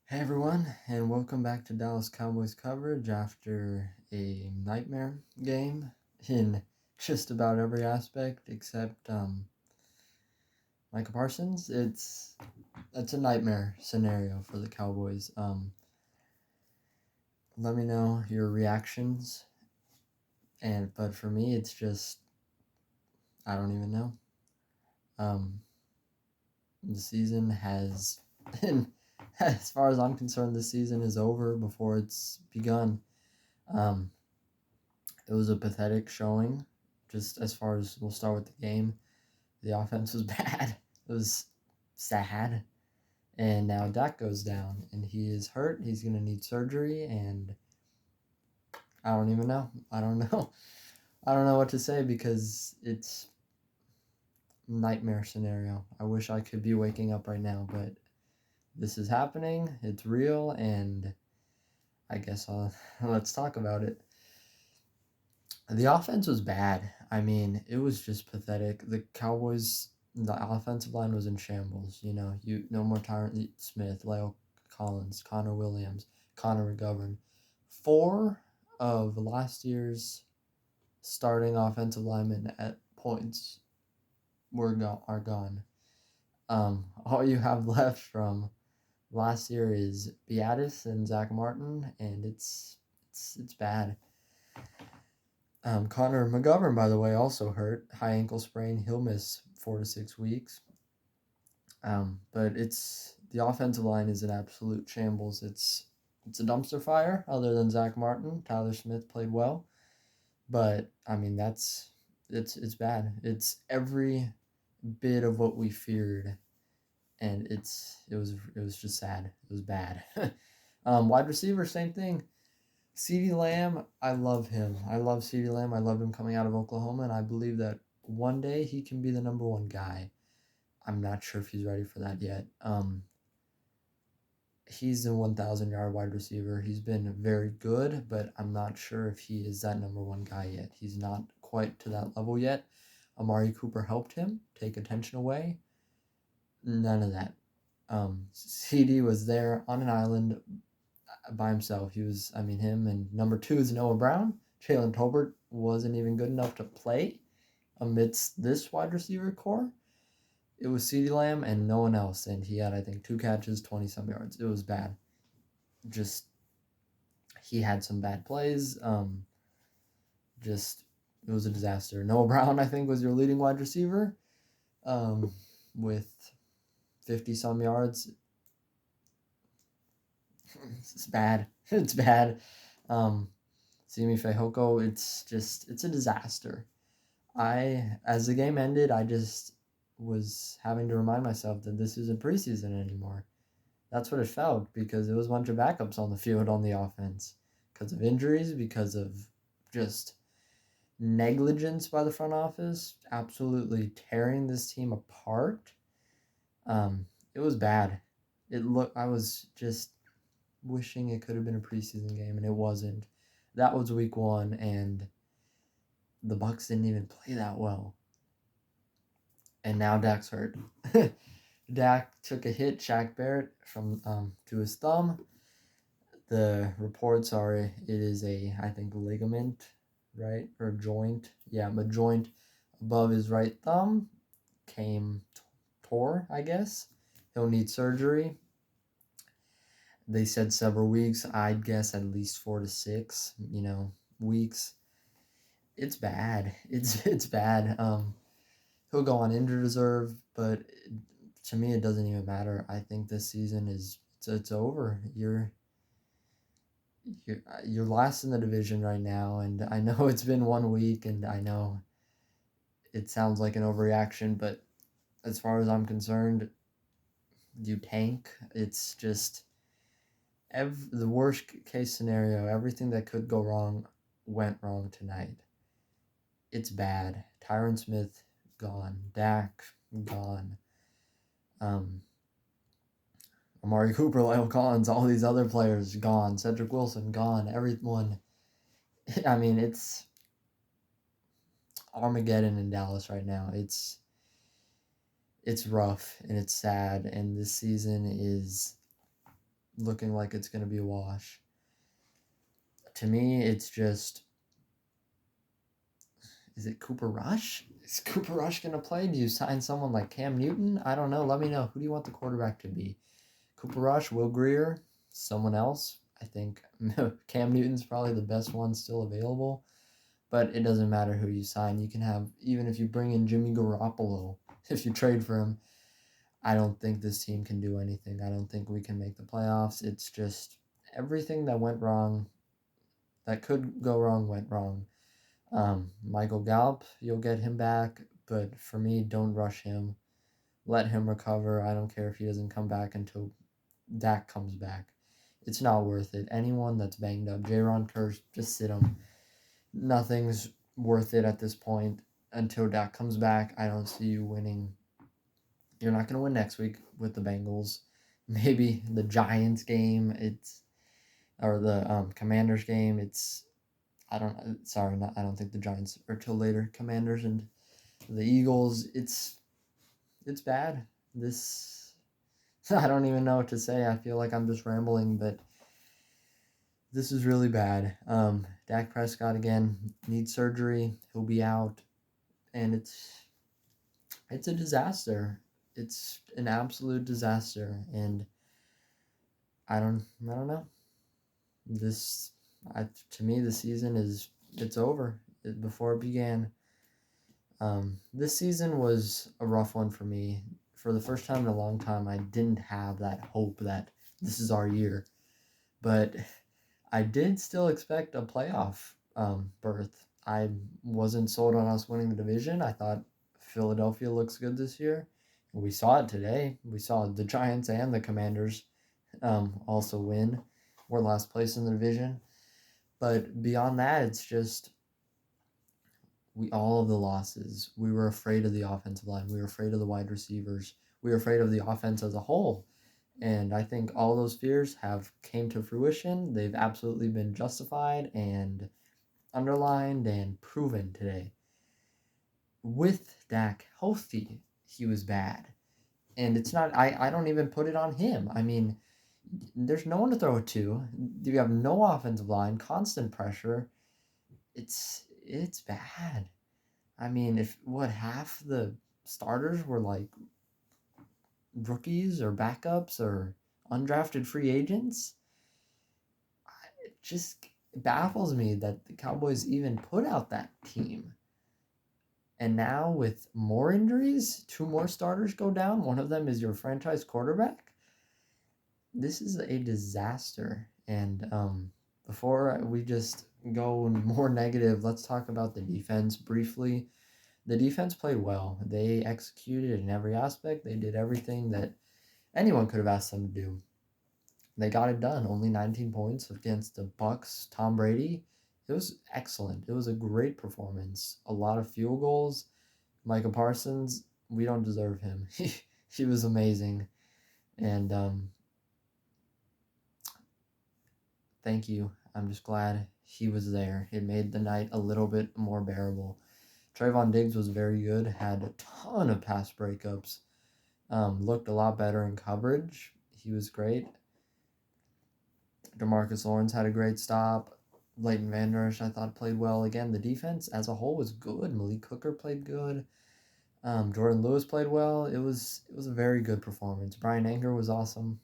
Hey everyone, and welcome back to Dallas Cowboys coverage after a nightmare game in just about every aspect except Micah Parsons. It's a nightmare scenario for the Cowboys. Let me know your reactions, but for me, it's just I don't even know. Um, the season has been, as far as I'm concerned, the season is over before it's begun. Um, It was a pathetic showing. Just as far as we'll start with the game, the offense was bad. It was sad. And now Dak goes down and he is hurt. He's going to need surgery. And I don't even know. I don't know. I don't know what to say because it's nightmare scenario. I wish I could be waking up right now, but this is happening. It's real. And I guess let's talk about it. The offense was bad. I mean, it was just pathetic. The offensive line was in shambles. No more Tyron Smith, Leo Collins, Connor Williams, Connor McGovern. Four of last year's starting offensive linemen at points are gone. All you have left from last year is Beatis and Zach Martin, and it's bad. Connor McGovern, by the way, also hurt. High ankle sprain. He'll miss 4 to 6 weeks. But the offensive line is an absolute shambles. It's a dumpster fire. Other than Zach Martin, Tyler Smith played well, but I mean it's bad. It's every bit of what we feared, and it was just sad. It was bad. Wide receiver, same thing. CeeDee Lamb, I love him. I love CeeDee Lamb. I love him coming out of Oklahoma, and I believe that one day he can be the number one guy. I'm not sure if he's ready for that yet. He's a 1,000-yard wide receiver. He's been very good, but I'm not sure if he is that number one guy yet. He's not quite to that level yet. Amari Cooper helped him take attention away. None of that. CD was there on an island by himself. Him and number two is Noah Brown. Jalen Tolbert wasn't even good enough to play amidst this wide receiver core. It was CeeDee Lamb and no one else, and he had, I think, 2 catches, 20-some yards. It was bad. Just, he had some bad plays. It was a disaster. Noah Brown, I think, was your leading wide receiver with 50-some yards. It's bad. It's bad. Simi Fehoko, it's a disaster. As the game ended, I just was having to remind myself that this isn't preseason anymore. That's what it felt because it was a bunch of backups on the field on the offense because of injuries, because of just negligence by the front office, absolutely tearing this team apart. It was bad. I was just wishing it could have been a preseason game, and it wasn't. That was week one, and the Bucs didn't even play that well. And now Dak's hurt. Dak took a hit, Shaq Barrett, from to his thumb. The reports are it is I think, ligament, right? Or joint. Yeah, a joint above his right thumb tore, I guess. He'll need surgery. They said several weeks. I'd guess at least 4 to 6, weeks. It's bad. It's bad. He'll go on injured reserve, but to me, it doesn't even matter. I think this season it's over. You're last in the division right now, and I know it's been 1 week, and I know it sounds like an overreaction, but as far as I'm concerned, you tank. It's just the worst case scenario. Everything that could go wrong went wrong tonight. It's bad. Tyron Smith gone. Dak gone. Amari Cooper, Lyle Collins, all these other players gone. Cedric Wilson gone. Everyone. I mean, it's Armageddon in Dallas right now. It's rough and it's sad, and this season is looking like it's going to be a wash. To me, it's just, is it Cooper Rush? Is Cooper Rush going to play? Do you sign someone like Cam Newton? I don't know. Let me know. Who do you want the quarterback to be? Cooper Rush, Will Grier, someone else? I think Cam Newton's probably the best one still available. But it doesn't matter who you sign. You can have, even if you bring in Jimmy Garoppolo, if you trade for him, I don't think this team can do anything. I don't think we can make the playoffs. It's just everything that went wrong, that could go wrong, went wrong. Michael Gallup, you'll get him back, but for me, don't rush him. Let him recover. I don't care if he doesn't come back until Dak comes back. It's not worth it. Anyone that's banged up, Jayron, Kearse, just sit him. Nothing's worth it at this point until Dak comes back. I don't see you winning. You're not going to win next week with the Bengals. Maybe the Giants game, or the Commanders game. I don't think the Giants are till later. Commanders and the Eagles. It's bad. I don't even know what to say. I feel like I'm just rambling, but this is really bad. Dak Prescott again needs surgery. He'll be out, and it's a disaster. It's an absolute disaster, and I don't know. To me, the season it's over before it began. This season was a rough one for me. For the first time in a long time, I didn't have that hope that this is our year, but I did still expect a playoff berth. I wasn't sold on us winning the division. I thought Philadelphia looks good this year. We saw it today. We saw the Giants and the Commanders also win. We're last place in the division. But beyond that, it's just all of the losses. We were afraid of the offensive line. We were afraid of the wide receivers. We were afraid of the offense as a whole. And I think all those fears have came to fruition. They've absolutely been justified and underlined and proven today. With Dak healthy, he was bad. And it's not, I don't even put it on him. I mean, there's no one to throw it to. You have no offensive line, constant pressure. It's bad. I mean, half the starters were like rookies or backups or undrafted free agents? It just baffles me that the Cowboys even put out that team. And now with more injuries, 2 more starters go down. One of them is your franchise quarterback. This is a disaster. And before we just go more negative, let's talk about the defense briefly. The defense played well. They executed in every aspect. They did everything that anyone could have asked them to do. They got it done. Only 19 points against the Bucs. Tom Brady. It was excellent. It was a great performance. A lot of field goals. Micah Parsons, we don't deserve him. He was amazing. And thank you. I'm just glad he was there. It made the night a little bit more bearable. Trevon Diggs was very good. Had a ton of pass breakups. Looked a lot better in coverage. He was great. DeMarcus Lawrence had a great stop. Leighton Vander Esch, I thought, played well. Again, the defense as a whole was good. Malik Hooker played good. Jordan Lewis played well. It was a very good performance. Brian Anger was awesome.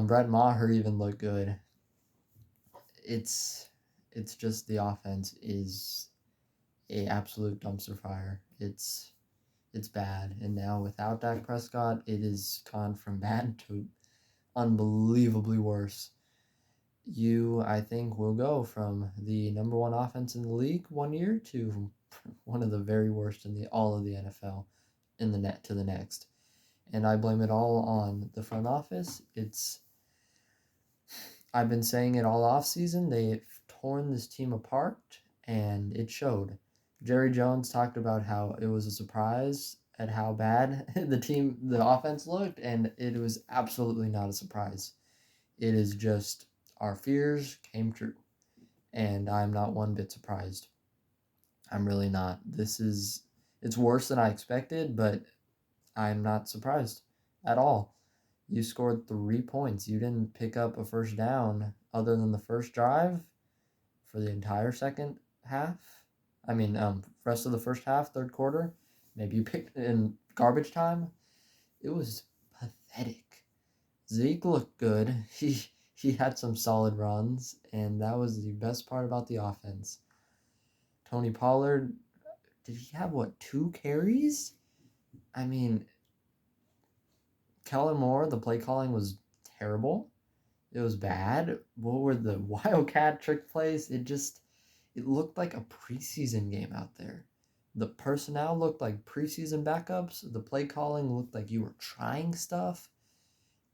Brett Maher even looked good. It's just the offense is a absolute dumpster fire. It's bad. And now without Dak Prescott, it has gone from bad to unbelievably worse. I think, will go from the number 1 offense in the league one year to one of the very worst in all of the NFL to the next. And I blame it all on the front office. I've been saying it all off season. They've torn this team apart, and it showed. Jerry Jones talked about how it was a surprise at how bad the offense looked, and it was absolutely not a surprise. It is just our fears came true, and I'm not one bit surprised. I'm really not. It's worse than I expected, but I'm not surprised at all. You scored 3 points. You didn't pick up a first down other than the first drive for the entire second half. Rest of the first half, third quarter. Maybe you picked in garbage time. It was pathetic. Zeke looked good. He had some solid runs, and that was the best part about the offense. Tony Pollard, did he have, 2 carries? Kellen Moore, the play calling was terrible. It was bad. What were the Wildcat trick plays? It looked like a preseason game out there. The personnel looked like preseason backups. The play calling looked like you were trying stuff.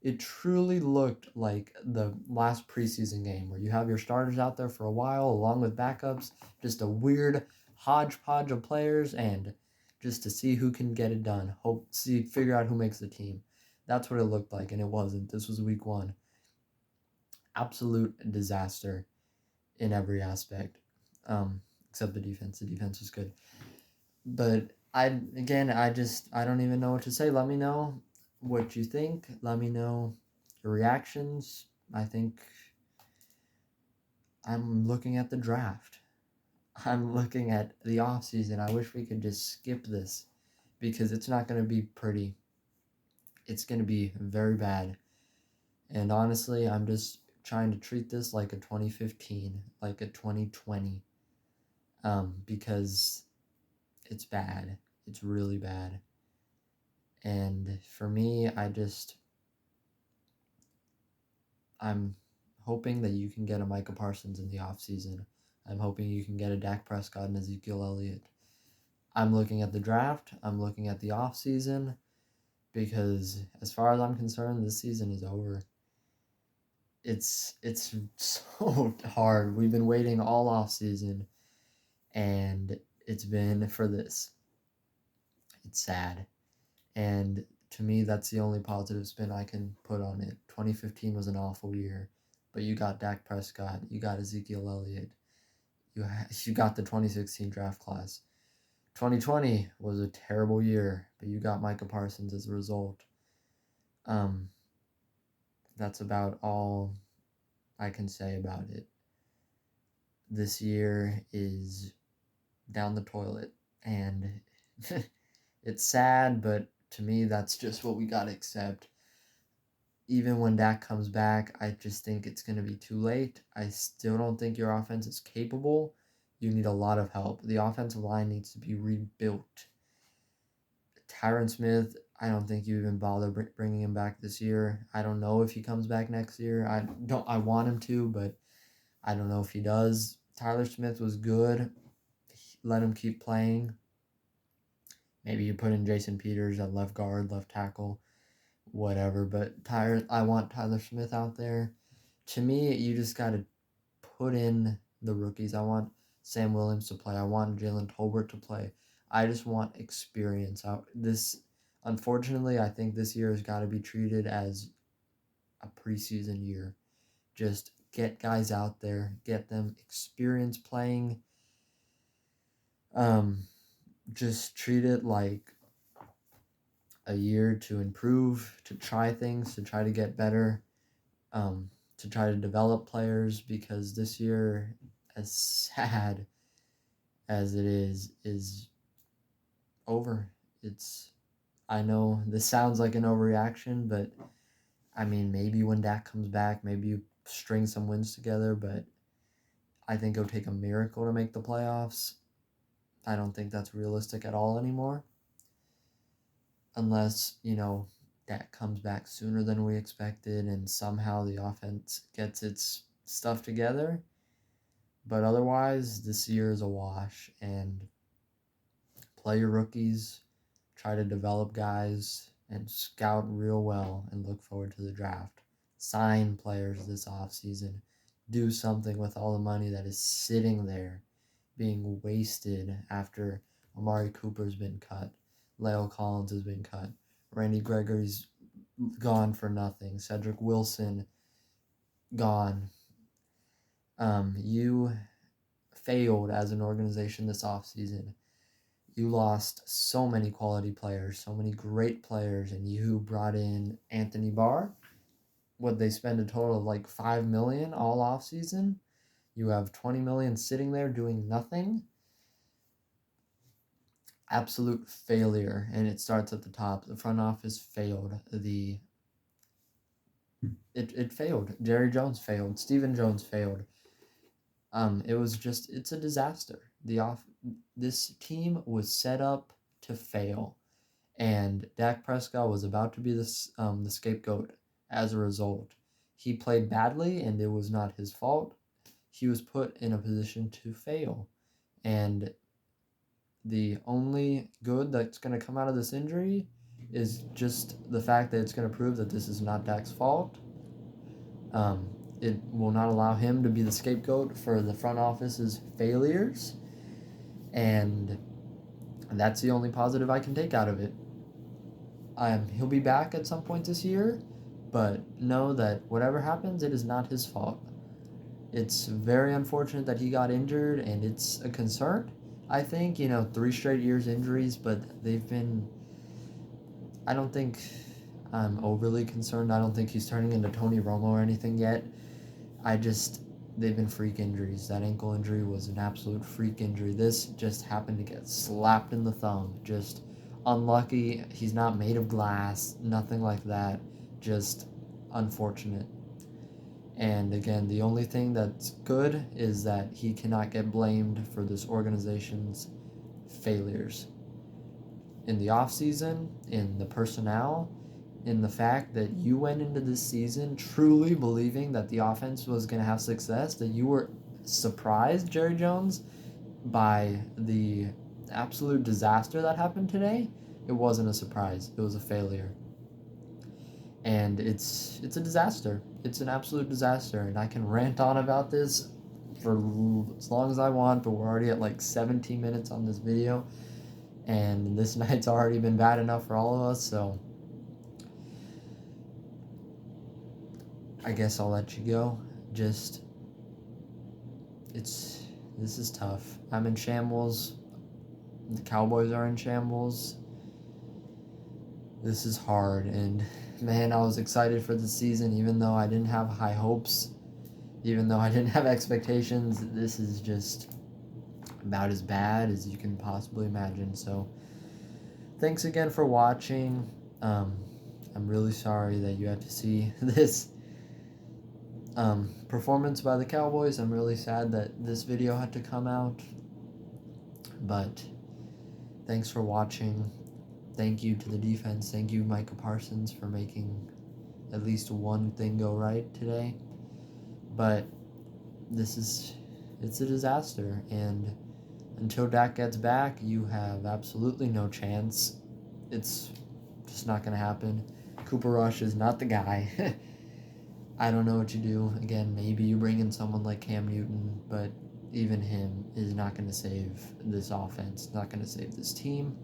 It truly looked like the last preseason game where you have your starters out there for a while along with backups, just a weird hodgepodge of players, and just to see who can get it done. Figure out who makes the team. That's what it looked like, and it wasn't. This was week 1. Absolute disaster in every aspect, except the defense. The defense was good. But I don't even know what to say. Let me know what you think. Let me know your reactions. I think I'm looking at the draft. I'm looking at the offseason. I wish we could just skip this because it's not going to be pretty. It's going to be very bad. And honestly, I'm just trying to treat this like a 2015, like a 2020, because it's bad. It's really bad. And for me, I'm hoping that you can get a Micah Parsons in the offseason. I'm hoping you can get a Dak Prescott and Ezekiel Elliott. I'm looking at the draft. I'm looking at the offseason because as far as I'm concerned, this season is over. It's so hard. We've been waiting all offseason, and it's been for this. It's sad. And to me, that's the only positive spin I can put on it. 2015 was an awful year, but you got Dak Prescott, you got Ezekiel Elliott, you got the 2016 draft class. 2020 was a terrible year, but you got Micah Parsons as a result. That's about all I can say about it. This year is down the toilet, and it's sad, but to me, that's just what we gotta accept. Even when Dak comes back, I just think it's going to be too late. I still don't think your offense is capable. You need a lot of help. The offensive line needs to be rebuilt. Tyron Smith, I don't think you even bother bringing him back this year. I don't know if he comes back next year. I want him to, but I don't know if he does. Tyler Smith was good. Let him keep playing. Maybe you put in Jason Peters at left guard, left tackle, whatever. But I want Tyler Smith out there. To me, you just got to put in the rookies. I want Sam Williams to play. I want Jalen Tolbert to play. I just want experience. Unfortunately, I think this year has got to be treated as a preseason year. Just get guys out there, get them experience playing. Just treat it like a year to improve, to try things, to try to get better, to try to develop players, because this year, as sad as it is over. I know this sounds like an overreaction, but maybe when Dak comes back, maybe you string some wins together, but I think it'll take a miracle to make the playoffs. I don't think that's realistic at all anymore. Unless, Dak comes back sooner than we expected and somehow the offense gets its stuff together. But otherwise, this year is a wash, and play your rookies, try to develop guys, and scout real well and look forward to the draft. Sign players this offseason. Do something with all the money that is sitting there being wasted after Amari Cooper's been cut. La'el Collins has been cut. Randy Gregory's gone for nothing. Cedric Wilson gone. You failed as an organization this offseason. You lost so many quality players, so many great players, and you brought in Anthony Barr. What, they spend a total of like $5 million all off season? You have $20 million sitting there doing nothing. Absolute failure, and it starts at the top. The front office failed. It failed. Jerry Jones failed. Stephen Jones failed. It's a disaster. This team was set up to fail, and Dak Prescott was about to be the scapegoat as a result. He played badly, and it was not his fault. He was put in a position to fail, and the only good that's going to come out of this injury is just the fact that it's going to prove that this is not Dak's fault. It will not allow him to be the scapegoat for the front office's failures, and that's the only positive I can take out of it. He'll be back at some point this year, but know that whatever happens, it is not his fault. It's very unfortunate that he got injured, and it's a concern. I think, 3 straight years injuries, but I don't think I'm overly concerned. I don't think he's turning into Tony Romo or anything yet. They've been freak injuries. That ankle injury was an absolute freak injury. This just happened to get slapped in the thumb. Just unlucky. He's not made of glass. Nothing like that. Just unfortunate. And again, the only thing that's good is that he cannot get blamed for this organization's failures. In the offseason, in the personnel, in the fact that you went into this season truly believing that the offense was going to have success, that you were surprised, Jerry Jones, by the absolute disaster that happened today. It wasn't a surprise. It was a failure. And it's a disaster. It's an absolute disaster, and I can rant on about this for as long as I want, but we're already at like 17 minutes on this video, and this night's already been bad enough for all of us, so I guess I'll let you go. This is tough. I'm in shambles. The Cowboys are in shambles. This is hard, and man, I was excited for the season, even though I didn't have high hopes, even though I didn't have expectations. This is just about as bad as you can possibly imagine. So, thanks again for watching. I'm really sorry that you had to see this performance by the Cowboys. I'm really sad that this video had to come out, but thanks for watching. Thank you to the defense. Thank you, Micah Parsons, for making at least one thing go right today. But it's a disaster, and until Dak gets back, you have absolutely no chance. It's just not going to happen. Cooper Rush is not the guy. I don't know what you do. Again, maybe you bring in someone like Cam Newton, but even him is not going to save this offense, not going to save this team.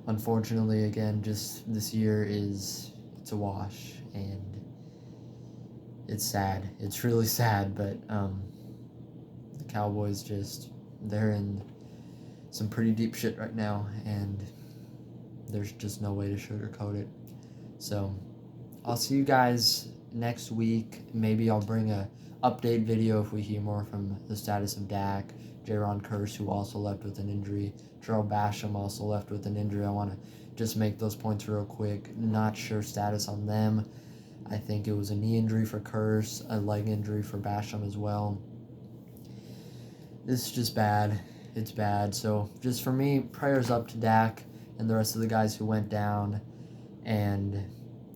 Unfortunately, again, just this year it's a wash, and it's sad. It's really sad, but the Cowboys they're in some pretty deep shit right now, and there's just no way to sugarcoat it. So I'll see you guys next week. Maybe I'll bring a update video if we hear more from the status of Dak. Jayron Kearse, who also left with an injury. Terrell Basham also left with an injury. I want to just make those points real quick. Not sure status on them. I think it was a knee injury for Kearse, a leg injury for Basham as well. This is just bad. It's bad. So just for me, prayers up to Dak and the rest of the guys who went down. And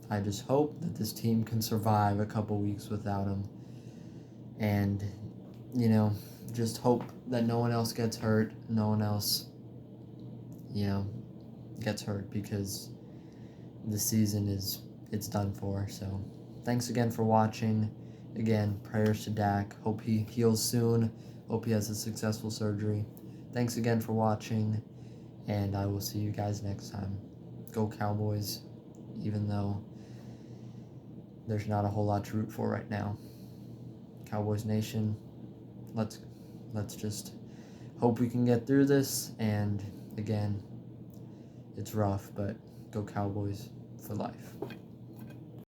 I just hope that this team can survive a couple weeks without him. And, just hope that no one else gets hurt. No one else, gets hurt, because the season it's done for. So thanks again for watching. Again, prayers to Dak. Hope he heals soon. Hope he has a successful surgery. Thanks again for watching, and I will see you guys next time. Go Cowboys, even though there's not a whole lot to root for right now. Cowboys Nation, let's just hope we can get through this. And again, it's rough, but go Cowboys for life.